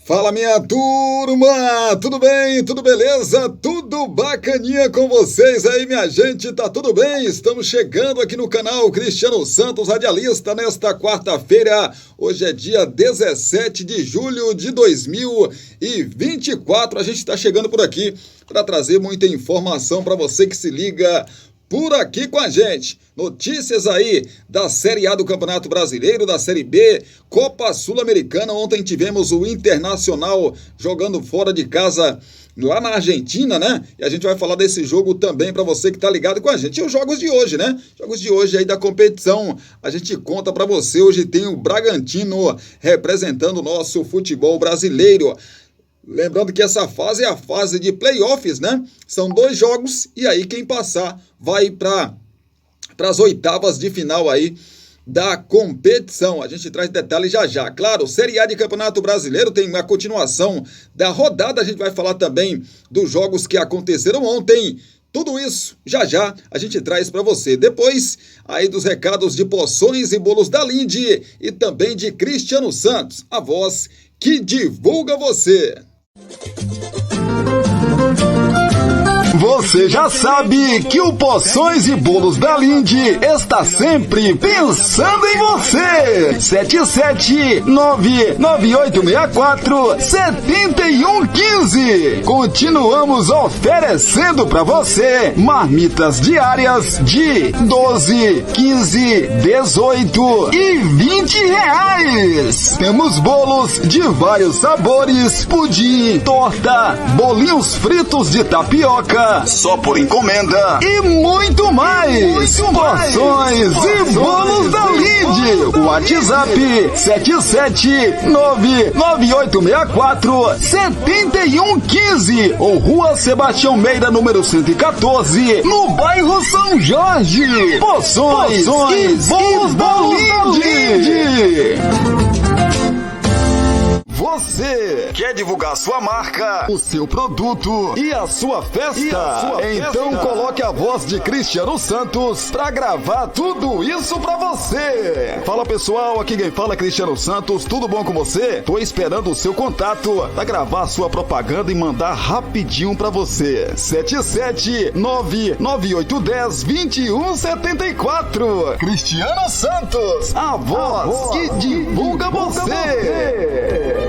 Fala, minha turma, tudo bem, tudo beleza, tudo bacaninha com vocês aí, minha gente, tá tudo bem? Estamos chegando aqui no canal Cristiano Santos Radialista nesta quarta-feira, hoje é dia 17 de julho de 2024, a gente está chegando por aqui para trazer muita informação para você que se liga por aqui com a gente. Notícias aí da Série A do Campeonato Brasileiro, da Série B, Copa Sul-Americana. Ontem tivemos o Internacional jogando fora de casa lá na Argentina, né? E a gente vai falar desse jogo também para você que tá ligado com a gente. E os jogos de hoje, né? Jogos de hoje aí da competição. A gente conta para você. Hoje tem o Bragantino representando o nosso futebol brasileiro. Lembrando que essa fase é a fase de playoffs, né? São 2 jogos e aí quem passar vai para as oitavas de final aí da competição. A gente traz detalhes já já. Claro, Série A de Campeonato Brasileiro tem uma continuação da rodada. A gente vai falar também dos jogos que aconteceram ontem. Tudo isso já já a gente traz para você. Depois aí dos recados de Poções e Bolos da Linde e também de Cristiano Santos, a voz que divulga você. Você já sabe que o Poções e Bolos da Linde está sempre pensando em você. 77998647115. Continuamos oferecendo para você marmitas diárias de 12, 15, 18 e 20 reais. Temos bolos de vários sabores, pudim, torta, bolinhos fritos de tapioca, só por encomenda e muito mais. Porções e Bolos da Linde. WhatsApp 77998647115 ou Rua Sebastião Meira, número 114, no bairro São Jorge. Poções e Bolos da Linde. Você quer divulgar sua marca, o seu produto e a sua festa? Então coloque a voz de Cristiano Santos pra gravar tudo isso pra você. Fala, pessoal, aqui quem fala é Cristiano Santos, tudo bom com você? Tô esperando o seu contato pra gravar sua propaganda e mandar rapidinho pra você. 77998102174. Cristiano Santos, a voz que divulga você.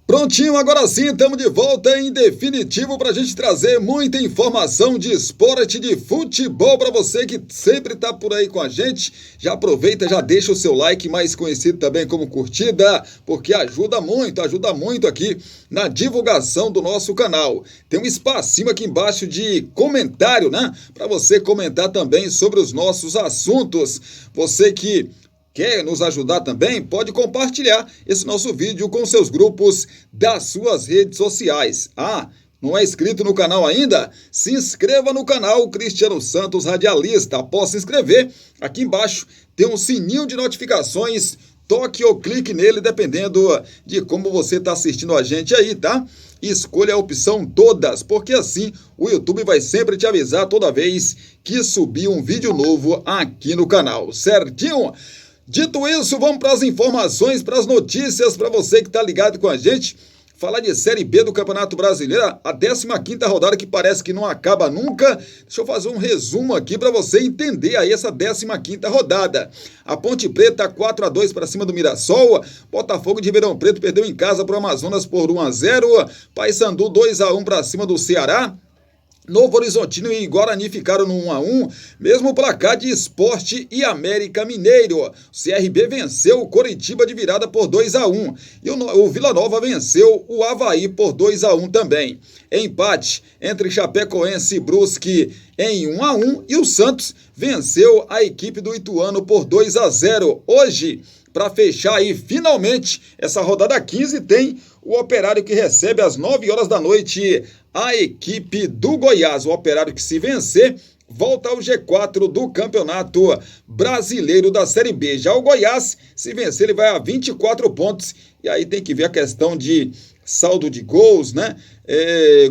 Prontinho, agora sim, estamos de volta em definitivo para a gente trazer muita informação de esporte, de futebol para você que sempre está por aí com a gente. Já aproveita, já deixa o seu like, mais conhecido também como curtida, porque ajuda muito aqui na divulgação do nosso canal. Tem um espacinho aqui embaixo de comentário, né? Para você comentar também sobre os nossos assuntos. Você que quer nos ajudar também? Pode compartilhar esse nosso vídeo com seus grupos das suas redes sociais. Ah, não é inscrito no canal ainda? Se inscreva no canal Cristiano Santos Radialista. Após se inscrever, aqui embaixo tem um sininho de notificações. Toque ou clique nele, dependendo de como você está assistindo a gente aí, tá? Escolha a opção todas, porque assim o YouTube vai sempre te avisar toda vez que subir um vídeo novo aqui no canal, certinho? Dito isso, vamos para as informações, para as notícias, para você que está ligado com a gente. Falar de Série B do Campeonato Brasileiro, a 15ª rodada que parece que não acaba nunca. Deixa eu fazer um resumo aqui para você entender aí essa 15ª rodada. A Ponte Preta 4-2 para cima do Mirassol. Botafogo de Ribeirão Preto perdeu em casa para o Amazonas por 1-0. Paysandu 2-1 para cima do Ceará. Novo Horizontino e Guarani ficaram no 1-1, mesmo placar de Sport e América Mineiro. O CRB venceu o Coritiba de virada por 2-1 e o Vila Nova venceu o Avaí por 2-1 também. Empate entre Chapecoense e Brusque em 1-1 e o Santos venceu a equipe do Ituano por 2-0. Hoje, para fechar aí finalmente essa rodada 15, tem o Operário que recebe às 9 horas da noite a equipe do Goiás. O Operário que, se vencer, volta ao G4 do Campeonato Brasileiro da Série B. Já o Goiás, se vencer, ele vai a 24 pontos. E aí tem que ver a questão de saldo de gols, né?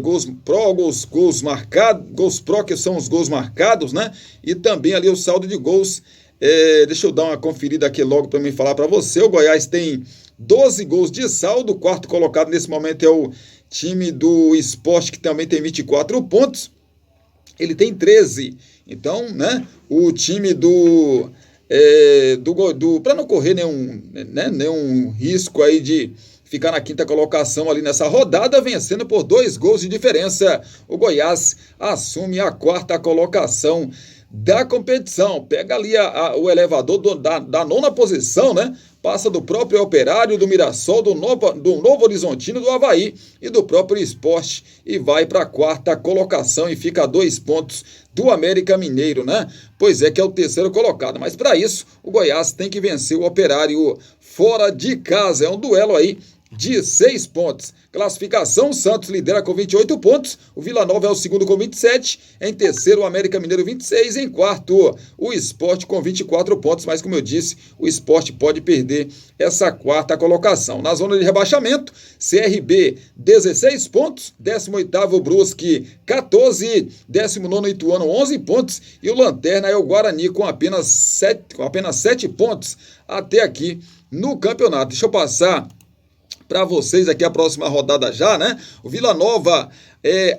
Gols pró, gols marcados, gols pró, que são os gols marcados, né? E também ali o saldo de gols. Deixa eu dar uma conferida aqui logo para mim falar para você. O Goiás tem 12 gols de saldo. O quarto colocado nesse momento é o time do Sport, que também tem 24 pontos. Ele tem 13. Então, né, o time para não correr nenhum risco aí de ficar na quinta colocação ali nessa rodada, vencendo por 2 gols de diferença, o Goiás assume a quarta colocação da competição. Pega ali o elevador da nona posição, né? Passa do próprio Operário, do Mirassol, do Novo Horizontino, do Avaí e do próprio Sport e vai para a quarta colocação e fica a 2 pontos do América Mineiro, né? Pois é, que é o terceiro colocado, mas para isso o Goiás tem que vencer o Operário fora de casa. É um duelo aí de 6 pontos. Classificação: o Santos lidera com 28 pontos, o Vila Nova é o segundo com 27, em terceiro o América Mineiro 26, em quarto o Sport com 24 pontos, mas como eu disse, o Sport pode perder essa quarta colocação. Na zona de rebaixamento, CRB 16 pontos, 18º Brusque 14, 19º Ituano 11 pontos e o Lanterna é o Guarani com apenas 7 pontos até aqui no campeonato. Deixa eu passar para vocês aqui a próxima rodada já, né? O Vila Nova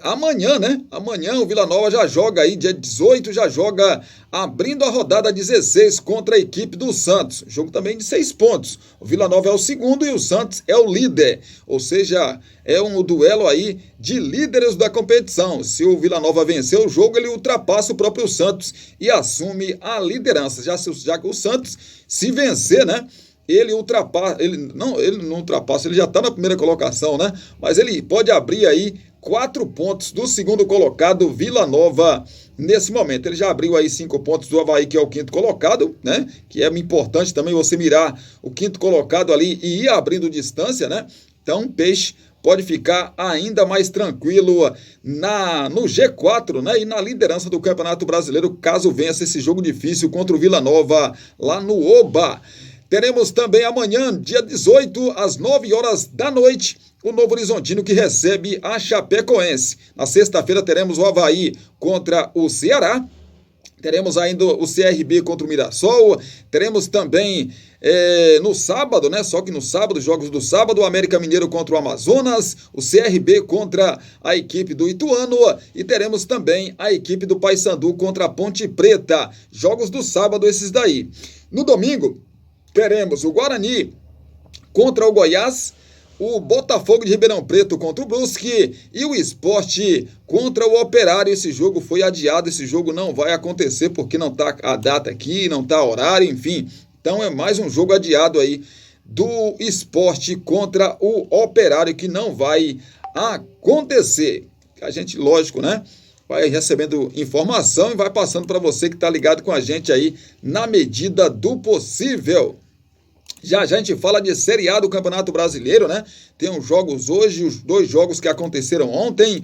amanhã, né? Amanhã o Vila Nova já joga aí, dia 18, já joga abrindo a rodada 16 contra a equipe do Santos. Jogo também de 6 pontos. O Vila Nova é o segundo e o Santos é o líder. Ou seja, é um duelo aí de líderes da competição. Se o Vila Nova vencer o jogo, ele ultrapassa o próprio Santos e assume a liderança. Já que o Santos, se vencer, né? Ele não ultrapassa, ele já está na primeira colocação, né? Mas ele pode abrir aí 4 pontos do segundo colocado, Vila Nova, nesse momento. Ele já abriu aí 5 pontos do Avaí, que é o quinto colocado, né? Que é importante também você mirar o quinto colocado ali e ir abrindo distância, né? Então, o Peixe pode ficar ainda mais tranquilo no G4, né? E na liderança do Campeonato Brasileiro, caso vença esse jogo difícil contra o Vila Nova lá no Oba. Teremos também amanhã, dia 18, às 9 horas da noite, o Novo Horizontino que recebe a Chapecoense. Na sexta-feira teremos o Avaí contra o Ceará. Teremos ainda o CRB contra o Mirassol. Teremos também no sábado, né? Só que no sábado, jogos do sábado, o América Mineiro contra o Amazonas, o CRB contra a equipe do Ituano e teremos também a equipe do Paysandu contra a Ponte Preta. Jogos do sábado, esses daí. No domingo, teremos o Guarani contra o Goiás, o Botafogo de Ribeirão Preto contra o Brusque e o Sport contra o Operário. Esse jogo foi adiado, esse jogo não vai acontecer porque não está a data aqui, não está horário, enfim. Então é mais um jogo adiado aí do Sport contra o Operário que não vai acontecer. A gente, lógico, né? Vai recebendo informação e vai passando para você que está ligado com a gente aí na medida do possível. Já a gente fala de Série A do Campeonato Brasileiro, né? Tem uns jogos hoje, os 2 jogos que aconteceram ontem.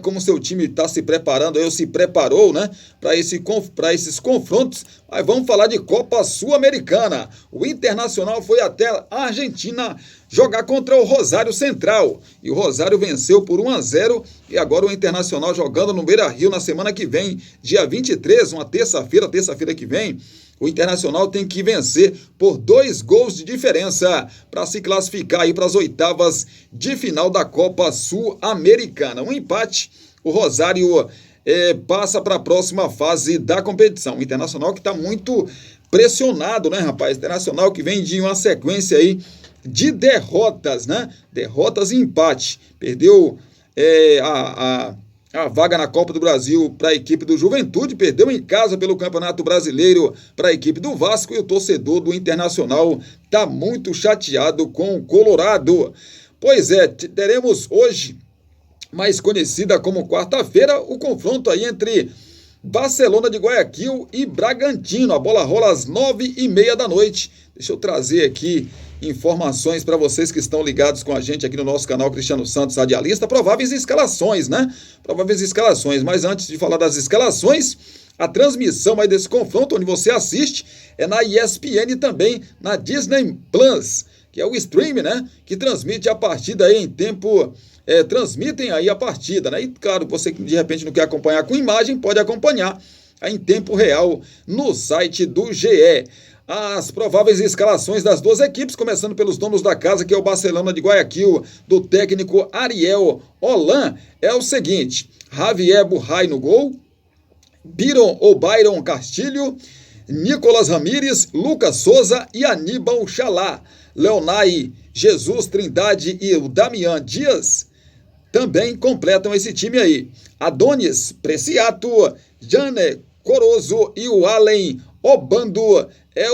Como seu time está se preparando, ou se preparou, né? Para esses confrontos. Mas vamos falar de Copa Sul-Americana. O Internacional foi até a Argentina jogar contra o Rosário Central. E o Rosário venceu por 1-0. E agora o Internacional jogando no Beira-Rio na semana que vem, dia 23, uma terça-feira que vem. O Internacional tem que vencer por 2 gols de diferença para se classificar aí para as oitavas de final da Copa Sul-Americana. Um empate, o Rosário passa para a próxima fase da competição. O Internacional que está muito pressionado, né, rapaz? Internacional que vem de uma sequência aí de derrotas, né? Derrotas e empate. Perdeu a vaga na Copa do Brasil para a equipe do Juventude, perdeu em casa pelo Campeonato Brasileiro para a equipe do Vasco, e o torcedor do Internacional está muito chateado com o Colorado. Pois é, teremos hoje, mais conhecida como quarta-feira, o confronto aí entre Barcelona de Guayaquil e Bragantino. A bola rola às 9h30 da noite. Deixa eu trazer aqui informações para vocês que estão ligados com a gente aqui no nosso canal Cristiano Santos Radialista. Prováveis escalações, né? Prováveis escalações. Mas antes de falar das escalações, a transmissão aí desse confronto, onde você assiste, é na ESPN e também na Disney Plus, que é o stream, né? Que transmite a partida aí em tempo... transmitem aí a partida, né? E claro, você que de repente não quer acompanhar com imagem, pode acompanhar em tempo real no site do GE. As prováveis escalações das duas equipes, começando pelos donos da casa, que é o Barcelona de Guayaquil, do técnico Ariel Holan, é o seguinte: Javier Burray no gol, Byron Castilho, Nicolas Ramírez, Lucas Souza e Aníbal Chalá. Leonay, Jesus Trindade e o Damian Dias também completam esse time aí. Adonis Preciato, Jane Corozo e o Allen Obando é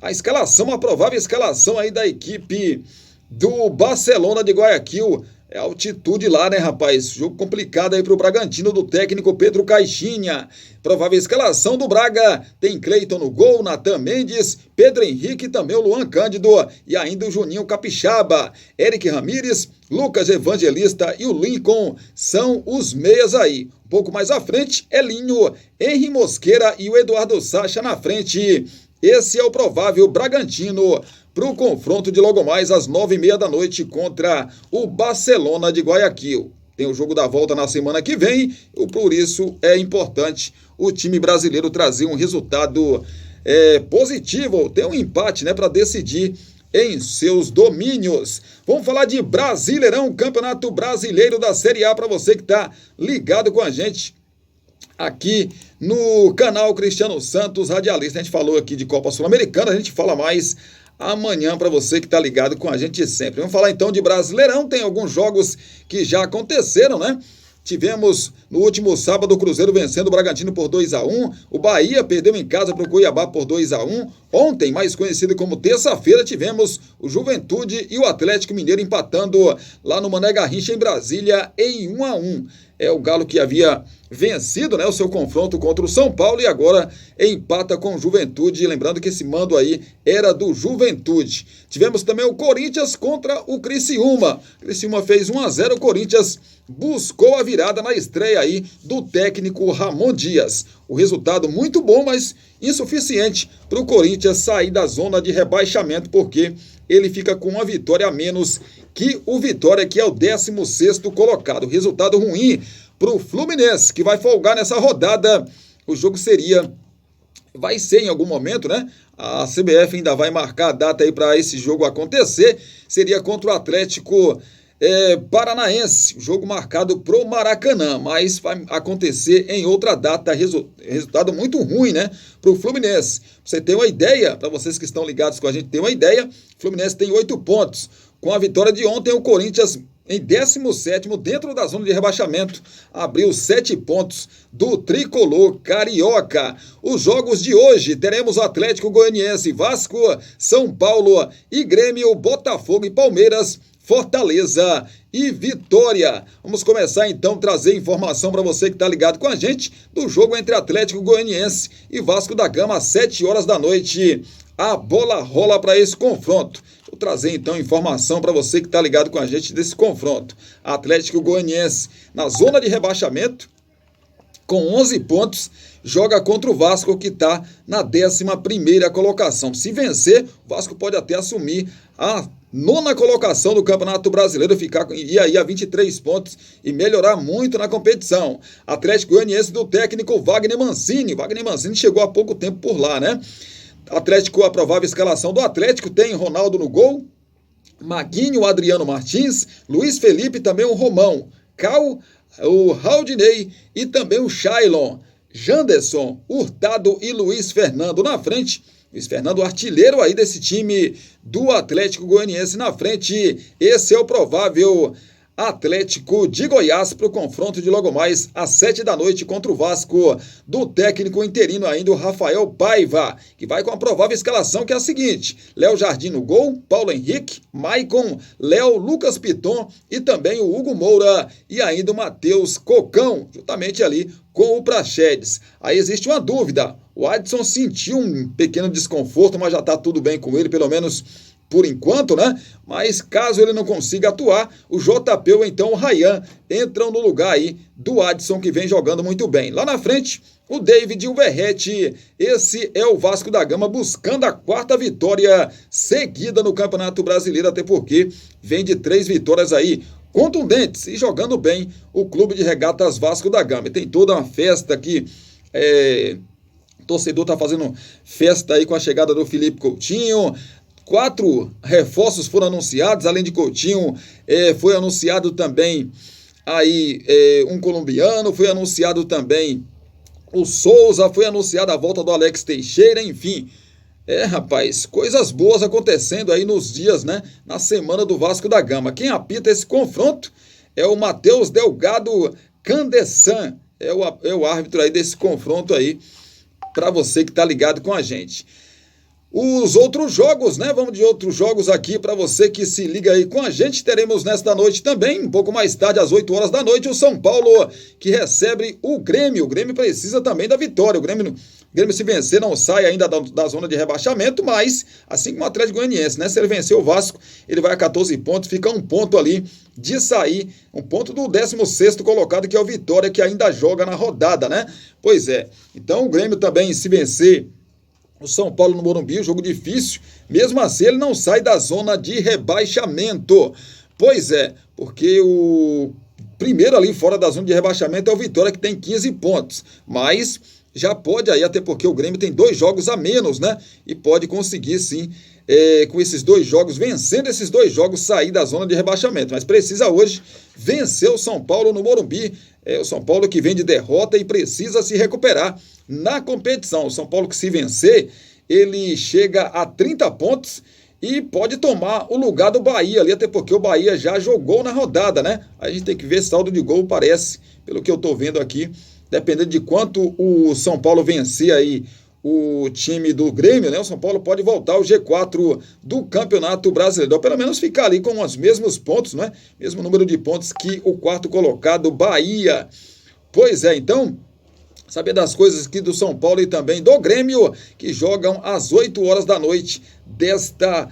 a escalação, a provável escalação aí da equipe do Barcelona de Guayaquil. É altitude lá, né, rapaz? Jogo complicado aí pro Bragantino, do técnico Pedro Caixinha. Provável escalação do Braga: tem Cleiton no gol, Natan Mendes, Pedro Henrique, também o Luan Cândido e ainda o Juninho Capixaba. Eric Ramírez, Lucas Evangelista e o Lincoln são os meias aí. Um pouco mais à frente, Elinho, Henry Mosqueira e o Eduardo Sacha na frente. Esse é o provável Bragantino para o confronto de logo mais às 9h30 da noite contra o Barcelona de Guayaquil. Tem o jogo da volta na semana que vem, e por isso é importante o time brasileiro trazer um resultado positivo, ter um empate, né, para decidir em seus domínios. Vamos falar de Brasileirão, Campeonato Brasileiro da Série A, para você que está ligado com a gente aqui no canal Cristiano Santos Radialista. A gente falou aqui de Copa Sul-Americana, a gente fala mais amanhã para você que está ligado com a gente sempre. Vamos falar então de Brasileirão. Tem alguns jogos que já aconteceram, né? Tivemos no último sábado o Cruzeiro vencendo o Bragantino por 2-1, o Bahia perdeu em casa para o Cuiabá por 2-1. Ontem, mais conhecido como terça-feira, tivemos o Juventude e o Atlético Mineiro empatando lá no Mané Garrincha, em Brasília, em 1-1. É o Galo que havia vencido, né, o seu confronto contra o São Paulo e agora empata com o Juventude. Lembrando que esse mando aí era do Juventude. Tivemos também o Corinthians contra o Criciúma. O Criciúma fez 1-0, o Corinthians buscou a virada na estreia aí do técnico Ramon Dias. O resultado muito bom, mas insuficiente para o Corinthians sair da zona de rebaixamento, porque ele fica com uma vitória a menos que o Vitória, que é o 16º colocado. Resultado ruim para o Fluminense, que vai folgar nessa rodada. O jogo vai ser em algum momento, né? A CBF ainda vai marcar a data aí para esse jogo acontecer. Seria contra o Atlético Paranaense, jogo marcado pro Maracanã, mas vai acontecer em outra data. Resultado muito ruim, né, pro Fluminense. Pra você ter uma ideia, para vocês que estão ligados com a gente ter uma ideia, o Fluminense tem 8 pontos. Com a vitória de ontem, o Corinthians, em 17º, dentro da zona de rebaixamento, abriu 7 pontos do tricolor carioca. Os jogos de hoje: teremos Atlético Goianiense, Vasco, São Paulo e Grêmio, Botafogo e Palmeiras, Fortaleza e Vitória. Vamos começar então a trazer informação para você que está ligado com a gente do jogo entre Atlético Goianiense e Vasco da Gama às 7h da noite. A bola rola para esse confronto. Vou trazer então informação para você que está ligado com a gente desse confronto. Atlético Goianiense na zona de rebaixamento, com 11 pontos, joga contra o Vasco, que está na 11ª colocação. Se vencer, o Vasco pode até assumir a 9ª colocação do Campeonato Brasileiro, ir aí a 23 pontos e melhorar muito na competição. Atlético Goianiense do técnico Wagner Mancini. Wagner Mancini chegou há pouco tempo por lá, né? Atlético, a provável escalação do Atlético: tem Ronaldo no gol, Maguinho, Adriano Martins, Luiz Felipe, também o Romão, Cal, o Raudinei e também o Shailon, Janderson, Hurtado e Luiz Fernando na frente. Luiz Fernando, artilheiro aí desse time do Atlético Goianiense na frente. Esse é o provável Atlético de Goiás para o confronto de logo mais às 7 da noite contra o Vasco, do técnico interino ainda, o Rafael Paiva, que vai com a provável escalação, que é a seguinte: Léo Jardim no gol, Paulo Henrique, Maicon, Léo, Lucas Piton e também o Hugo Moura e ainda o Matheus Cocão, juntamente ali com o Praxedes. Aí existe uma dúvida: o Adson sentiu um pequeno desconforto, mas já está tudo bem com ele, pelo menos por enquanto, né? Mas caso ele não consiga atuar, o JP ou então o Ryan entram no lugar aí do Adson, que vem jogando muito bem. Lá na frente, o David e o Verrete. Esse é o Vasco da Gama buscando a 4ª vitória seguida no Campeonato Brasileiro, até porque vem de 3 vitórias aí contundentes e jogando bem o Clube de Regatas Vasco da Gama. E tem toda uma festa aqui, o torcedor tá fazendo festa aí com a chegada do Felipe Coutinho. 4 reforços foram anunciados, além de Coutinho, foi anunciado também aí um colombiano, foi anunciado também o Souza, foi anunciada a volta do Alex Teixeira, enfim. Rapaz, coisas boas acontecendo aí nos dias, né? Na semana do Vasco da Gama. Quem apita esse confronto é o Matheus Delgado Candessan, é o árbitro aí desse confronto aí, para você que tá ligado com a gente. Os outros jogos, né? Vamos de outros jogos aqui para você que se liga aí com a gente. Teremos nesta noite também, um pouco mais tarde, às 8 horas da noite, o São Paulo que recebe o Grêmio. O Grêmio precisa também da vitória. O Grêmio se vencer não sai ainda da zona de rebaixamento, mas assim como o Atlético Goianiense, né? Se ele vencer o Vasco, ele vai a 14 pontos, fica um ponto ali de sair, um ponto do 16º colocado, que é o Vitória, que ainda joga na rodada, né? Pois é. Então o Grêmio também, se vencer o São Paulo no Morumbi, um jogo difícil, mesmo assim ele não sai da zona de rebaixamento. Pois é, porque o primeiro ali fora da zona de rebaixamento é o Vitória, que tem 15 pontos, mas já pode aí, até porque o Grêmio tem 2 jogos a menos, né? E pode conseguir sim, com esses 2 jogos, vencendo esses 2 jogos, sair da zona de rebaixamento, mas precisa hoje vencer o São Paulo no Morumbi. O São Paulo que vem de derrota e precisa se recuperar na competição. O São Paulo que, se vencer, ele chega a 30 pontos e pode tomar o lugar do Bahia ali, até porque o Bahia já jogou na rodada, né? A gente tem que ver saldo de gol, parece, pelo que eu tô vendo aqui, dependendo de quanto o São Paulo vencer aí o time do Grêmio, né? O São Paulo pode voltar ao G4 do Campeonato Brasileiro, ou pelo menos ficar ali com os mesmos pontos, né? Mesmo número de pontos que o 4º colocado, Bahia. Pois é, então, saber das coisas aqui do São Paulo e também do Grêmio, que jogam às 8 horas da noite desta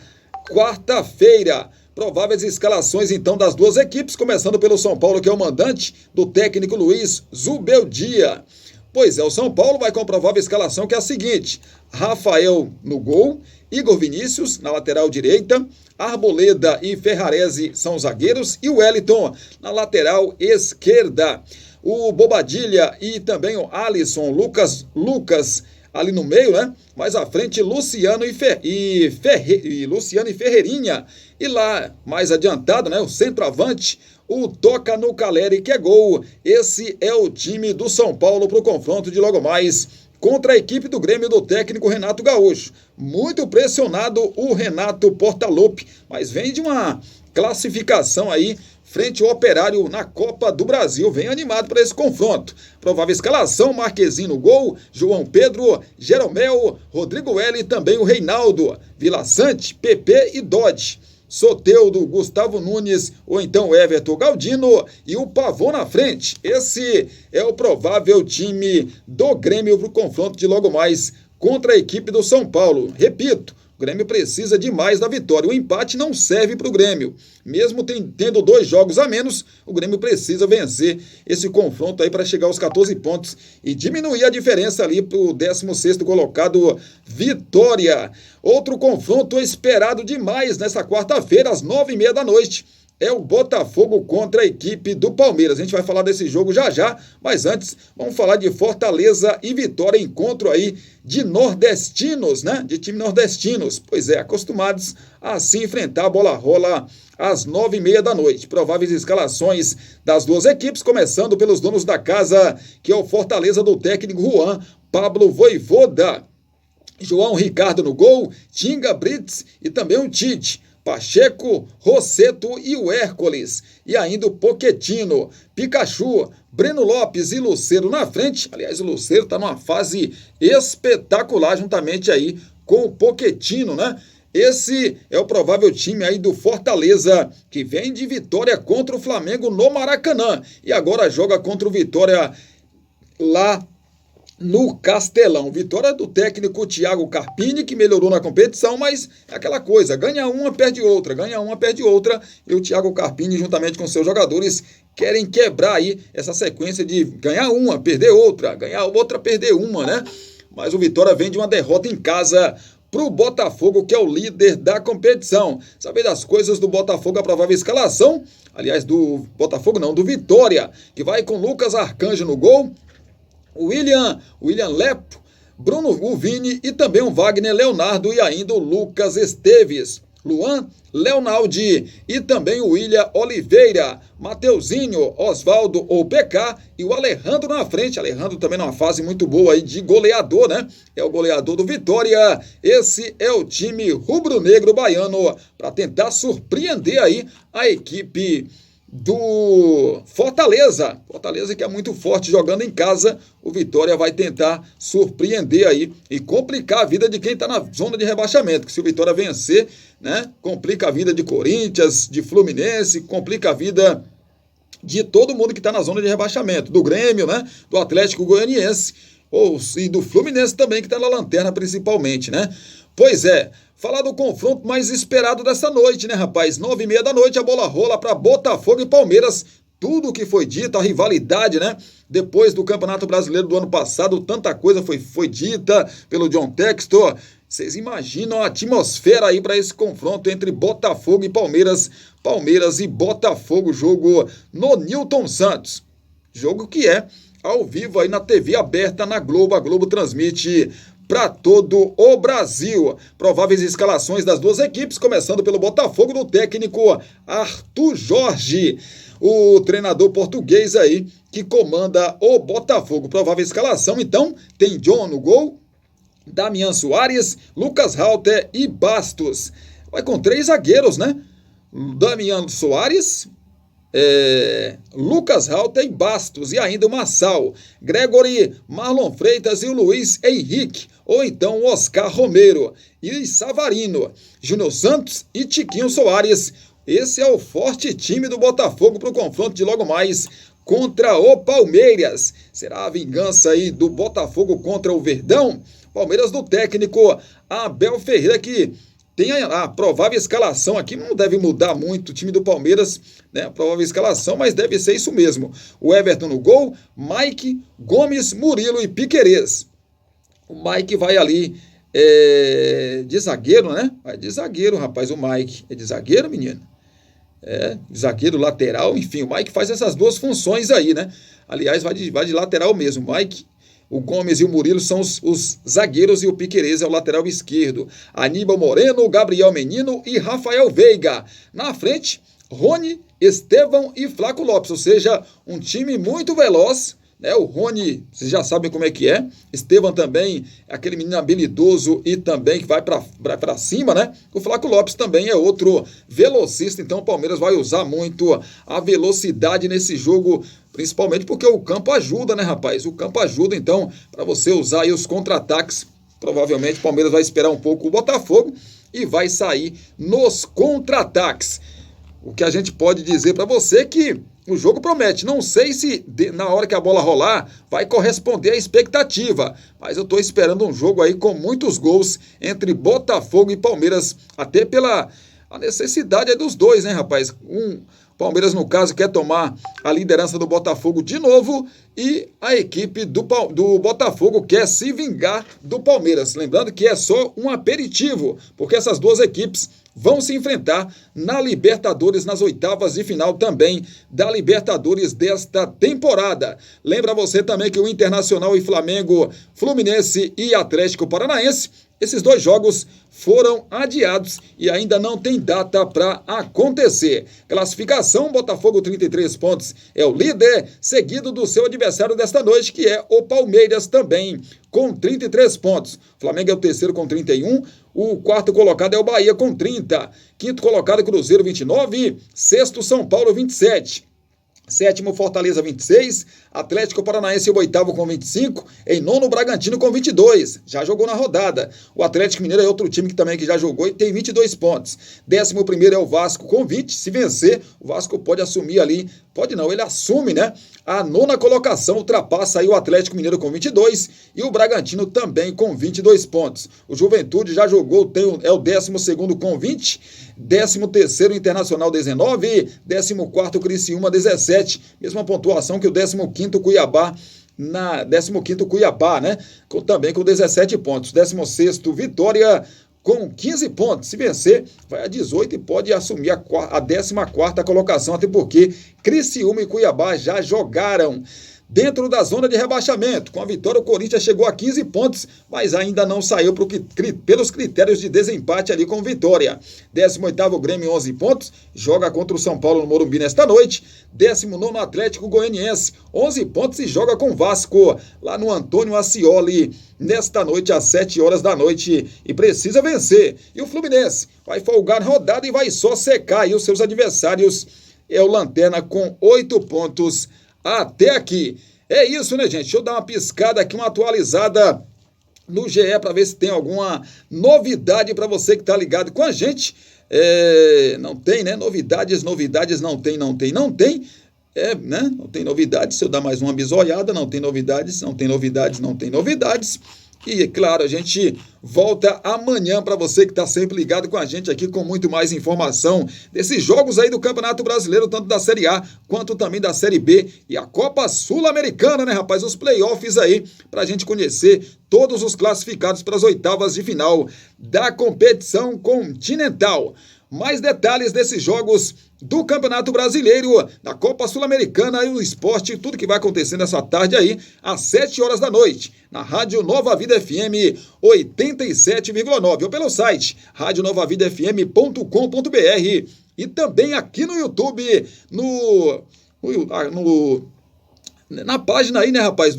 quarta-feira. Prováveis escalações, então, das 2 equipes, começando pelo São Paulo, que é o mandante do técnico Luiz Zubeldia. Pois é, o São Paulo vai com a provável escalação, que é a seguinte: Rafael no gol, Igor Vinícius na lateral direita, Arboleda e Ferrarese são os zagueiros e o Wellington na lateral esquerda. O Bobadilha e também o Alisson, Lucas ali no meio, né? Mais à frente, Luciano e Luciano e Ferreirinha. E lá, mais adiantado, né? O centroavante, o Toca no Caleri, que é gol. Esse é o time do São Paulo para o confronto de logo mais contra a equipe do Grêmio do técnico Renato Gaúcho. Muito pressionado o Renato Portaluppi, mas vem de uma classificação aí frente ao Operário na Copa do Brasil. Vem animado para esse confronto. Provável escalação: Marquezinho no gol, João Pedro, Jeromel, Rodrigo L e também o Reinaldo, Vila Sante, PP e Dodge, Soteldo, Gustavo Nunes ou então Everton Galdino e o Pavon na frente. Esse é o provável time do Grêmio para o confronto de logo mais contra a equipe do São Paulo. Repito, o Grêmio precisa demais da vitória. O empate não serve para o Grêmio. Mesmo tendo 2 jogos a menos, o Grêmio precisa vencer esse confronto aí para chegar aos 14 pontos e diminuir a diferença ali para o 16º colocado, Vitória. Outro confronto esperado demais nessa quarta-feira, às 9h30 da noite. É o Botafogo contra a equipe do Palmeiras. A gente vai falar desse jogo já já, mas antes vamos falar de Fortaleza e Vitória, encontro aí de nordestinos, né? De time nordestinos. Pois é, acostumados a se enfrentar. A bola rola às 9h30 da noite. Prováveis escalações das 2 equipes, começando pelos donos da casa, que é o Fortaleza do técnico Juan Pablo Vojvoda. João Ricardo no gol, Tinga, Brits e também o Tite. Pacheco, Rosseto e o Hércules. E ainda o Pochettino, Pikachu, Breno Lopes e Lucero na frente. Aliás, o Lucero está numa fase espetacular juntamente aí com o Pochettino, né? Esse é o provável time aí do Fortaleza, que vem de vitória contra o Flamengo no Maracanã. E agora joga contra o Vitória lá no Castelão. Vitória do técnico Thiago Carpini, que melhorou na competição, mas é aquela coisa, ganha uma, perde outra, ganha uma, perde outra, e o Thiago Carpini, juntamente com seus jogadores, querem quebrar aí essa sequência de ganhar uma, perder outra, ganhar outra, perder uma, né? Mas o Vitória vem de uma derrota em casa pro Botafogo, que é o líder da competição. Saber das coisas do Botafogo, a provável escalação, aliás, do Botafogo não, do Vitória, que vai com Lucas Arcanjo no gol, William Lepo, Bruno Vini e também o Wagner Leonardo e ainda o Lucas Esteves, Luan, Leonaldi e também o William Oliveira, Mateuzinho, Osvaldo ou PK e o Alejandro na frente. Alejandro também numa fase muito boa aí de goleador, né? É o goleador do Vitória. Esse é o time rubro-negro baiano para tentar surpreender aí a equipe do Fortaleza. Fortaleza que é muito forte jogando em casa. O Vitória vai tentar surpreender aí e complicar a vida de quem está na zona de rebaixamento. Que se o Vitória vencer, né, complica a vida de Corinthians, de Fluminense, complica a vida de todo mundo que está na zona de rebaixamento. Do Grêmio, né, do Atlético Goianiense e do Fluminense também, que está na lanterna principalmente, né? Pois é, falar do confronto mais esperado dessa noite, né, rapaz? 9h30 da noite, a bola rola para Botafogo e Palmeiras. Tudo o que foi dito, a rivalidade, né? Depois do Campeonato Brasileiro do ano passado, tanta coisa foi dita pelo John Textor. Vocês imaginam a atmosfera aí para esse confronto entre Botafogo e Palmeiras? Palmeiras e Botafogo, jogo no Newton Santos. Jogo que é ao vivo aí na TV aberta na Globo. A Globo transmite para todo o Brasil. Prováveis escalações das duas equipes, começando pelo Botafogo do técnico Arthur Jorge, o treinador português aí que comanda o Botafogo. Provável escalação, então, tem John no gol, Damian Soares, Lucas Halter e Bastos. Vai com 3 zagueiros, né? Damian Soares, Lucas Halter e Bastos, e ainda o Massal, Gregory, Marlon Freitas e o Luiz Henrique, ou então o Oscar Romero e Savarino, Júnior Santos e Tiquinho Soares. Esse é o forte time do Botafogo para o confronto de logo mais contra o Palmeiras. Será a vingança aí do Botafogo contra o Verdão? Palmeiras do técnico Abel Ferreira, que tem a provável escalação aqui, não deve mudar muito o time do Palmeiras, né? A provável escalação, mas deve ser isso mesmo. O Everton no gol, Mike, Gomes, Murilo e Piquerez. O Mike vai ali de zagueiro, né? Vai de zagueiro, rapaz, o Mike. É de zagueiro, menino? De zagueiro, lateral, enfim, o Mike faz essas duas funções aí, né? Aliás, vai de lateral mesmo, o Mike. O Gomes e o Murilo são os zagueiros e o Piquerez é o lateral esquerdo. Aníbal Moreno, Gabriel Menino e Rafael Veiga. Na frente, Rony, Estevão e Flaco Lopes, ou seja, um time muito veloz, né? O Rony, vocês já sabem como é que é. Estevão também é aquele menino habilidoso e também que vai para cima, né? O Flaco Lopes também é outro velocista, então o Palmeiras vai usar muito a velocidade nesse jogo, principalmente porque o campo ajuda, né, rapaz? O campo ajuda, então, para você usar aí os contra-ataques. Provavelmente o Palmeiras vai esperar um pouco o Botafogo e vai sair nos contra-ataques. O que a gente pode dizer para você é que o jogo promete. Não sei se na hora que a bola rolar vai corresponder à expectativa, mas eu estou esperando um jogo aí com muitos gols entre Botafogo e Palmeiras, até pela a necessidade dos dois, né, rapaz? Palmeiras, no caso, quer tomar a liderança do Botafogo de novo e a equipe do Botafogo quer se vingar do Palmeiras. Lembrando que é só um aperitivo, porque essas duas equipes vão se enfrentar na Libertadores, nas oitavas de final também da Libertadores desta temporada. Lembra você também que o Internacional e Flamengo, Fluminense e Atlético Paranaense, esses dois jogos foram adiados e ainda não tem data para acontecer. Classificação, Botafogo 33 pontos é o líder, seguido do seu adversário desta noite, que é o Palmeiras também, com 33 pontos. Flamengo é o terceiro com 31, O quarto colocado é o Bahia com 30. Quinto colocado, Cruzeiro, 29. Sexto, São Paulo, 27. Sétimo, Fortaleza, 26. Atlético Paranaense, o oitavo, com 25. Em nono, Bragantino, com 22. Já jogou na rodada. O Atlético Mineiro é outro time que já jogou e tem 22 pontos. 11º é o Vasco, com 20. Se vencer, o Vasco pode assumir ali. Pode não, ele assume, né? A nona colocação, ultrapassa aí o Atlético Mineiro com 22 e o Bragantino também com 22 pontos. O Juventude já jogou, é o 12º com 20. 13º Internacional, 19. 14º Criciúma, 17. Mesma pontuação que o 15º Cuiabá, 15º Cuiabá, né? Também com 17 pontos. 16º Vitória com 15 pontos. Se vencer, vai a 18 e pode assumir a 14ª colocação, até porque Criciúma e Cuiabá já jogaram dentro da zona de rebaixamento. Com a vitória, o Corinthians chegou a 15 pontos, mas ainda não saiu pelos critérios de desempate ali com o Vitória. 18º Grêmio, 11 pontos, joga contra o São Paulo no Morumbi nesta noite. 19º Atlético Goianiense, 11 pontos e joga com o Vasco, lá no Antônio Ascioli, nesta noite às 7 horas da noite, e precisa vencer. E o Fluminense vai folgar na rodada e vai só secar aí os seus adversários. É o Lanterna com 8 pontos até aqui. É isso, né, gente? Deixa eu dar uma piscada aqui, uma atualizada no GE para ver se tem alguma novidade para você que tá ligado com a gente. Não tem, né? Novidades não tem. Não tem novidades. Se eu dar mais uma bisoiada, não tem novidades. E, é claro, a gente volta amanhã para você que está sempre ligado com a gente aqui com muito mais informação desses jogos aí do Campeonato Brasileiro, tanto da Série A quanto também da Série B e a Copa Sul-Americana, né, rapaz? Os playoffs aí para a gente conhecer todos os classificados para as oitavas de final da competição continental. Mais detalhes desses jogos do Campeonato Brasileiro, da Copa Sul-Americana e o esporte, tudo que vai acontecer nessa tarde aí, às 7 horas da noite, na Rádio Nova Vida FM 87,9, ou pelo site radionovavidafm.com.br e também aqui no YouTube, na página aí, né, rapaz,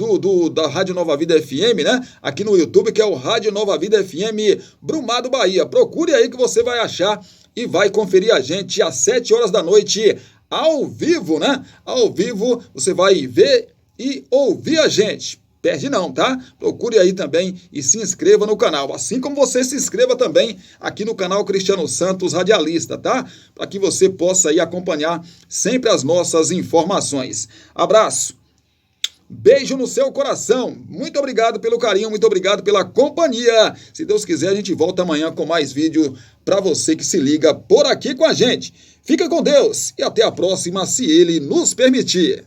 da Rádio Nova Vida FM, né, aqui no YouTube, que é o Rádio Nova Vida FM Brumado, Bahia. Procure aí que você vai achar e vai conferir a gente às 7 horas da noite, ao vivo, né? Ao vivo, você vai ver e ouvir a gente. Perde não, tá? Procure aí também e se inscreva no canal. Assim como você se inscreva também aqui no canal Cristiano Santos Radialista, tá? Para que você possa aí acompanhar sempre as nossas informações. Abraço. Beijo no seu coração. Muito obrigado pelo carinho, muito obrigado pela companhia. Se Deus quiser, a gente volta amanhã com mais vídeo para você que se liga por aqui com a gente. Fica com Deus e até a próxima, se Ele nos permitir.